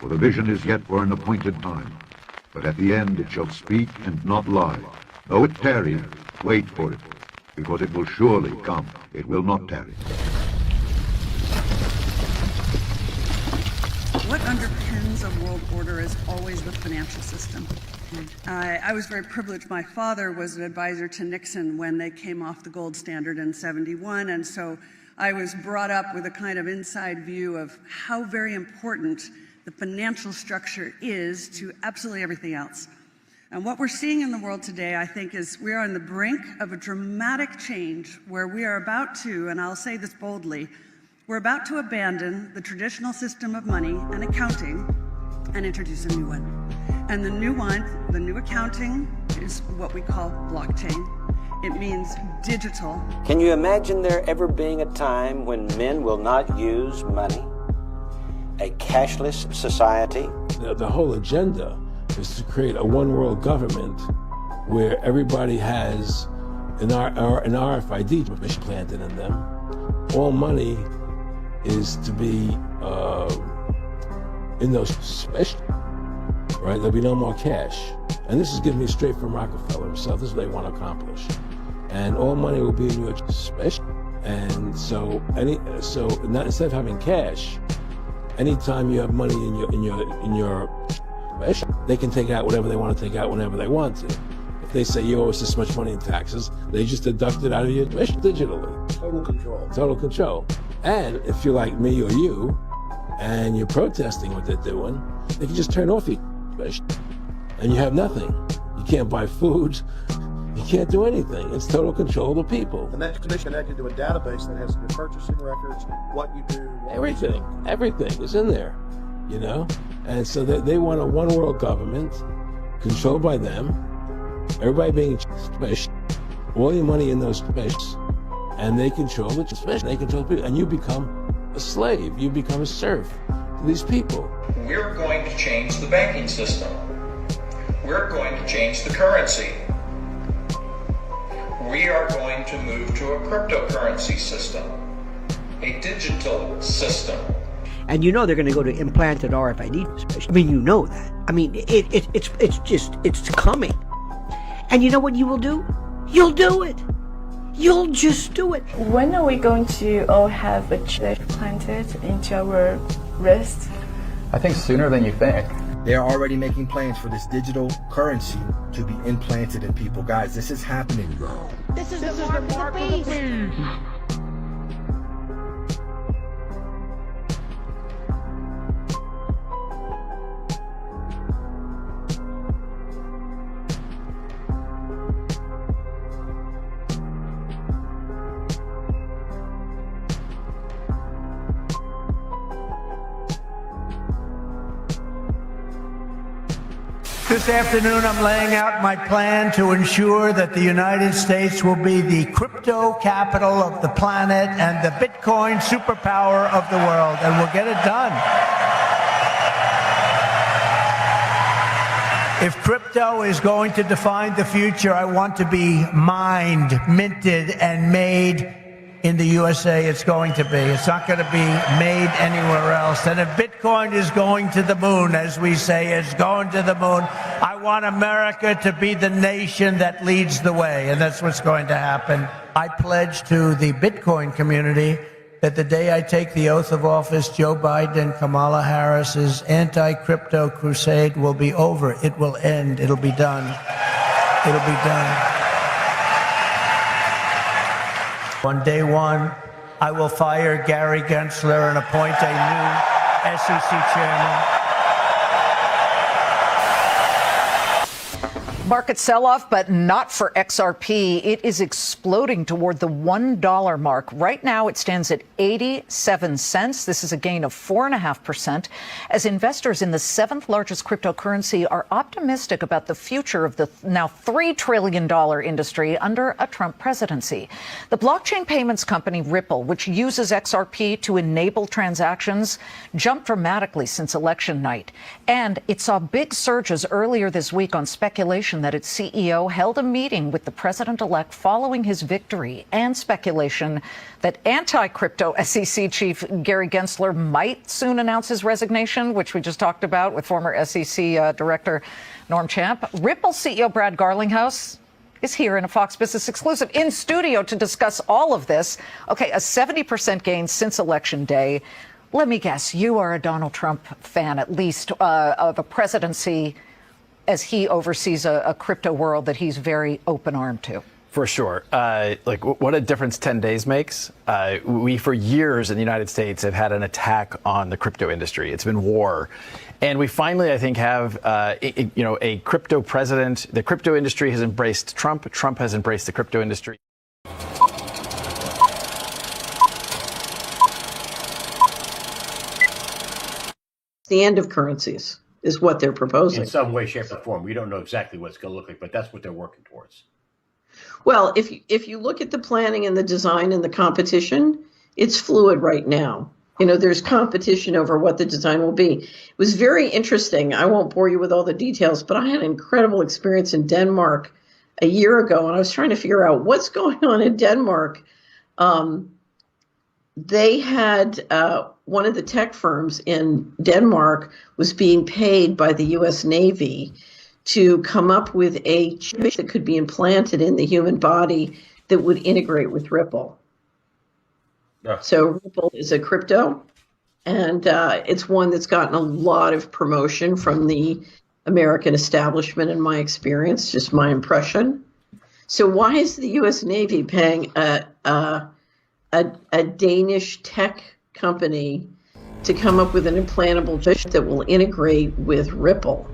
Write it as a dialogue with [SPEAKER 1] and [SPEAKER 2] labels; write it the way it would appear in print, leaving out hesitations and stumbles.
[SPEAKER 1] For the vision is yet for an appointed time. But at the end it shall speak and not lie. Though it tarry, wait for it, because it will surely come. It will not tarry.
[SPEAKER 2] What underpins a world order is always the financial system. I was very privileged. My father was an advisor to Nixon when they came off the gold standard in '71, and so I was brought up with a kind of inside view of how very important the financial structure is to absolutely everything else. And what we're seeing in the world today, I think, is we are on the brink of a dramatic change where we are about to, and I'll say this boldly, we're about to abandon the traditional system of money and accounting and introduce a new one. And the new one, the new accounting, is what we call blockchain. It means digital.
[SPEAKER 3] Can you imagine there ever being a time when men will not use money? A cashless society?
[SPEAKER 4] The whole agenda is to create a one world government where everybody has an RFID planted in them. All money is to be in those special, right? There'll be no more cash. And this is giving me straight from Rockefeller himself. This is what they want to accomplish. And all money will be in your special. And so instead of having cash, anytime you have money in your special, they can take out whatever they want to take out whenever they want to. If they say you owe us this much money in taxes, they just deduct it out of your special digitally.
[SPEAKER 5] Total control.
[SPEAKER 4] Total control. And if you're like me or you, and you're protesting what they're doing, they can just turn off your special, and you have nothing. You can't buy food. You can't do anything. It's total control of the people.
[SPEAKER 5] And that's connected to a database that has your purchasing records, what you do.
[SPEAKER 4] Everything is in there, you know? And so they want a one world government controlled by them, everybody being special, all your money in those specials, and they control the special, they control the people, and you become a slave, you become a serf to these people.
[SPEAKER 6] We're going to change the banking system. We're going to change the currency. We are going to move to a cryptocurrency system, a digital system.
[SPEAKER 7] And you know they're going to go to implanted RFID. I mean, you know that. I mean, it's coming. And you know what you will do? You'll do it. You'll just do it.
[SPEAKER 8] When are we going to all have a chip planted into our wrist?
[SPEAKER 9] I think sooner than you think.
[SPEAKER 10] They're already making plans for this digital currency to be implanted in people. Guys, this is happening now.
[SPEAKER 11] This is the mark of the beast.
[SPEAKER 12] This afternoon, I'm laying out my plan to ensure that the United States will be the crypto capital of the planet and the Bitcoin superpower of the world, and we'll get it done. If crypto is going to define the future, I want to be mined, minted, and made in the USA. It's going to be. It's not going to be made anywhere else. And if Bitcoin is going to the moon, as we say, it's going to the moon, I want America to be the nation that leads the way. And that's what's going to happen. I pledge to the Bitcoin community that the day I take the oath of office, Joe Biden and Kamala Harris's anti-crypto crusade will be over. It will end. It'll be done. It'll be done. On day one, I will fire Gary Gensler and appoint a new SEC chairman.
[SPEAKER 13] Market sell-off, but not for XRP. It is exploding toward the $1 mark. Right now, it stands at 87 cents. This is a gain of 4.5%, as investors in the seventh largest cryptocurrency are optimistic about the future of the now $3 trillion industry under a Trump presidency. The blockchain payments company Ripple, which uses XRP to enable transactions, jumped dramatically since election night. And it saw big surges earlier this week on speculation information that its CEO held a meeting with the president-elect following his victory, and speculation that anti-crypto SEC chief Gary Gensler might soon announce his resignation, which we just talked about with former SEC Director Norm Champ. Ripple CEO Brad Garlinghouse is here in a Fox Business exclusive in studio to discuss all of this. Okay, a 70% gain since Election Day. Let me guess, you are a Donald Trump fan, at least, of a presidency as he oversees a crypto world that he's very open-armed to.
[SPEAKER 14] For sure. Like, what a difference 10 days makes. We, for years in the United States, have had an attack on the crypto industry. It's been war. And we finally, I think, have, a crypto president. The crypto industry has embraced Trump. Trump has embraced the crypto industry.
[SPEAKER 15] The end of currencies is what they're proposing.
[SPEAKER 16] In some way, shape, or form. We don't know exactly what it's going to look like, but that's what they're working towards.
[SPEAKER 15] Well, if you look at the planning and the design and the competition, it's fluid right now. There's competition over what the design will be. It was very interesting. I won't bore you with all the details, but I had an incredible experience in Denmark a year ago, and I was trying to figure out what's going on in Denmark. They had one of the tech firms in Denmark was being paid by the U.S. Navy to come up with a chip that could be implanted in the human body that would integrate with Ripple. Yeah. So Ripple is a crypto, and it's one that's gotten a lot of promotion from the American establishment, in my experience, just my impression. So why is the U.S. Navy paying a Danish tech company to come up with an implantable chip that will integrate with Ripple?